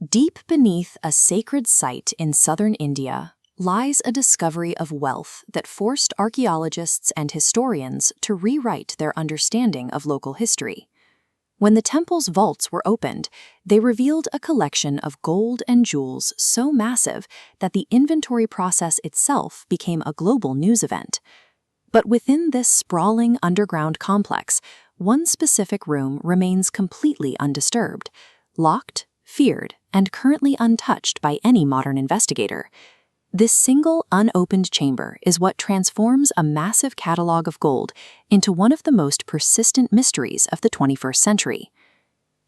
Deep beneath a sacred site in southern India lies a discovery of wealth that forced archaeologists and historians to rewrite their understanding of local history. When the temple's vaults were opened, they revealed a collection of gold and jewels so massive that the inventory process itself became a global news event. But within this sprawling underground complex, one specific room remains completely undisturbed, locked, feared, and currently untouched by any modern investigator. This single unopened chamber is what transforms a massive catalog of gold into one of the most persistent mysteries of the 21st century.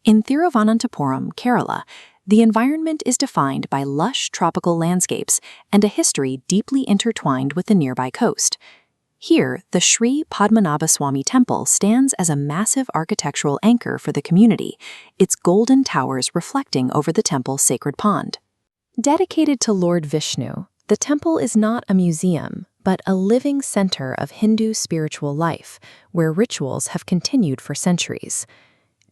In Thiruvananthapuram, Kerala, the environment is defined by lush tropical landscapes and a history deeply intertwined with the nearby coast. Here, the Sree Padmanabhaswamy Temple stands as a massive architectural anchor for the community, its golden towers reflecting over the temple's sacred pond. Dedicated to Lord Vishnu, the temple is not a museum, but a living center of Hindu spiritual life, where rituals have continued for centuries.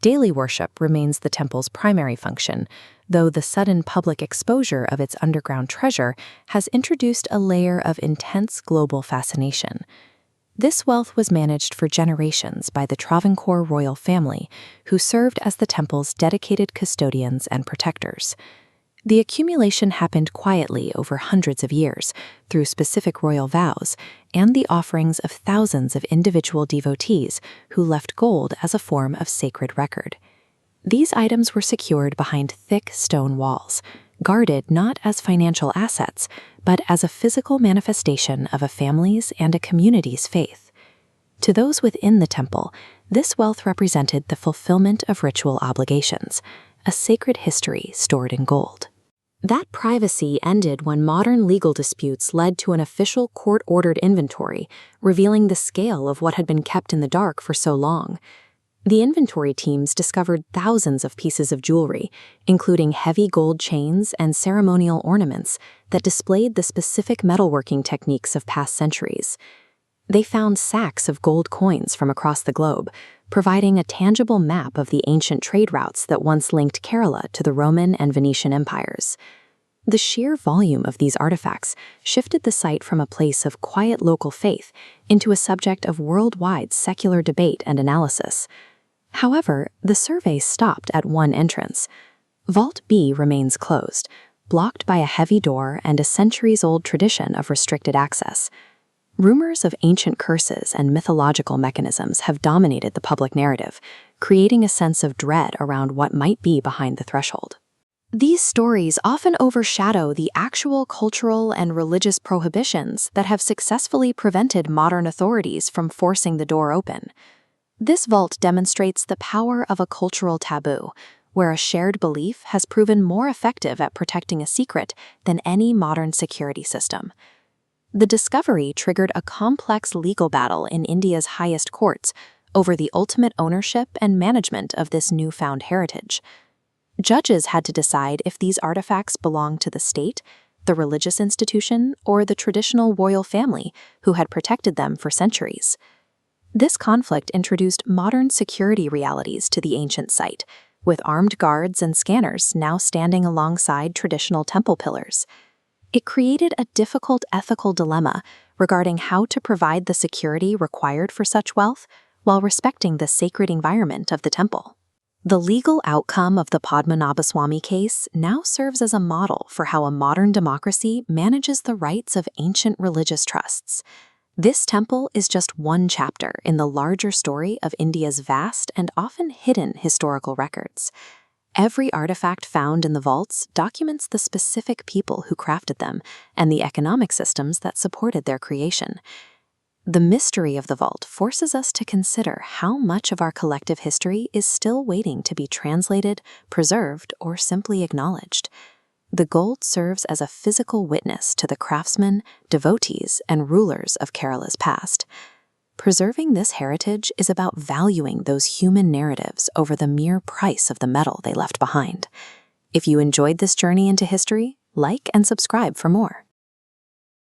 Daily worship remains the temple's primary function, though the sudden public exposure of its underground treasure has introduced a layer of intense global fascination. This wealth was managed for generations by the Travancore royal family, who served as the temple's dedicated custodians and protectors. The accumulation happened quietly over hundreds of years through specific royal vows and the offerings of thousands of individual devotees who left gold as a form of sacred record. These items were secured behind thick stone walls, guarded not as financial assets, but as a physical manifestation of a family's and a community's faith. To those within the temple, this wealth represented the fulfillment of ritual obligations, a sacred history stored in gold. That privacy ended when modern legal disputes led to an official court-ordered inventory, revealing the scale of what had been kept in the dark for so long. The inventory teams discovered thousands of pieces of jewelry, including heavy gold chains and ceremonial ornaments that displayed the specific metalworking techniques of past centuries. They found sacks of gold coins from across the globe, providing a tangible map of the ancient trade routes that once linked Kerala to the Roman and Venetian empires. The sheer volume of these artifacts shifted the site from a place of quiet local faith into a subject of worldwide secular debate and analysis. However, the survey stopped at one entrance. Vault B remains closed, blocked by a heavy door and a centuries-old tradition of restricted access. Rumors of ancient curses and mythological mechanisms have dominated the public narrative, creating a sense of dread around what might be behind the threshold. These stories often overshadow the actual cultural and religious prohibitions that have successfully prevented modern authorities from forcing the door open. This vault demonstrates the power of a cultural taboo, where a shared belief has proven more effective at protecting a secret than any modern security system. The discovery triggered a complex legal battle in India's highest courts over the ultimate ownership and management of this newfound heritage. Judges had to decide if these artifacts belonged to the state, the religious institution, or the traditional royal family who had protected them for centuries. This conflict introduced modern security realities to the ancient site, with armed guards and scanners now standing alongside traditional temple pillars. It created a difficult ethical dilemma regarding how to provide the security required for such wealth while respecting the sacred environment of the temple. The legal outcome of the Padmanabhaswamy case now serves as a model for how a modern democracy manages the rights of ancient religious trusts. This temple is just one chapter in the larger story of India's vast and often hidden historical records. Every artifact found in the vaults documents the specific people who crafted them and the economic systems that supported their creation. The mystery of the vault forces us to consider how much of our collective history is still waiting to be translated, preserved, or simply acknowledged. The gold serves as a physical witness to the craftsmen, devotees, and rulers of Kerala's past. Preserving this heritage is about valuing those human narratives over the mere price of the metal they left behind. If you enjoyed this journey into history, like and subscribe for more.